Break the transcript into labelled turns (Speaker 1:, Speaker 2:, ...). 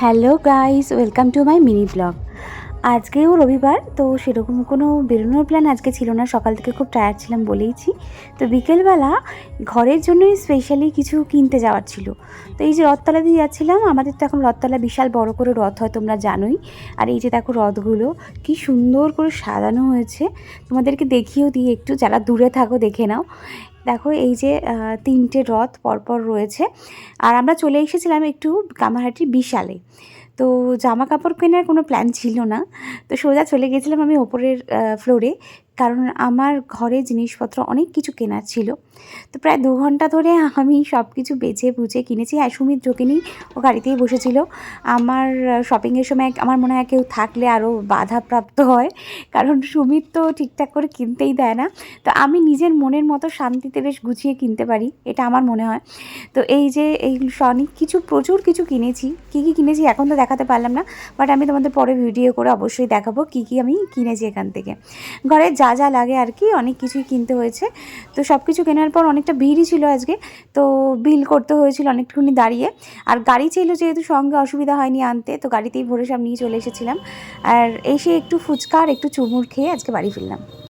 Speaker 1: Hello guys, welcome to my mini blog. আজকেও রবিবার, তো সেরকম কোনো বেরোনোর প্ল্যান আজকে ছিল না। সকাল থেকে খুব টায়ার্ড ছিলাম বলেইছি। তো বিকেলবেলা ঘরের জন্যই স্পেশালি কিছু কিনতে যাওয়ার ছিল। তো এই যে রথতলা দিয়ে যাচ্ছিলাম, আমাদের তো এখন রথতলা বিশাল বড় করে রথ হয়, তোমরা জানোই। আর এই যে দেখো রথগুলো কি সুন্দর করে সাজানো হয়েছে, তোমাদেরকে দেখিয়েও দিই একটু, যারা দূরে থাকো দেখে নাও। দেখো এই যে তিনটে রথ পরপর রয়েছে। আর আমরা চলে এসেছিলাম একটু কামারহাটির বিশালে। তো জামা কাপড় কেনার কোনো প্ল্যান ছিল না, তো সোজা চলে গেছিলাম আমি ওপরের ফ্লোরে, কারণ আমার ঘরে জিনিসপত্র অনেক কিছু কেনার ছিল। তো প্রায় 2 ঘন্টা ধরে আমি সব কিছু বেছে বুঝে কিনেছি। আর সুমিত যোগিনী ও গাড়িতেই বসেছিল। আমার শপিংয়ের সময় আমার মনে হয় কেউ থাকলে আরও বাধাপ্রাপ্ত হয়, কারণ সুমিত তো ঠিকঠাক করে কিনতেই দেয় না। তো আমি নিজের মনের মতো শান্তিতে বেশ গুছিয়ে কিনতে পারি, এটা আমার মনে হয়। তো এই যে এই অনেক কিছু, প্রচুর কিছু কিনেছি। কী কী কিনেছি এখন তো দেখাতে পারলাম না, বাট আমি তোমাদের পরে ভিডিও করে অবশ্যই দেখাবো কী কী আমি কিনেছি এখান থেকে। ঘরে যা যা লাগে আর কি, অনেক কিছুই কিনতে হয়েছে। তো সব কিছু কেনার পর অনেকটা ভিড়ই ছিল আজকে, তো বিল করতে হয়েছিল অনেকটুকুনি দাঁড়িয়ে। আর গাড়ি ছিল যেহেতু, সঙ্গে অসুবিধা হয়নি আনতে, তো গাড়িতেই ভরে সব নিয়ে চলে এসেছিলাম। আর এসে একটু ফুচকা আর একটু চুমুর খেয়ে আজকে বাড়ি ফিরলাম।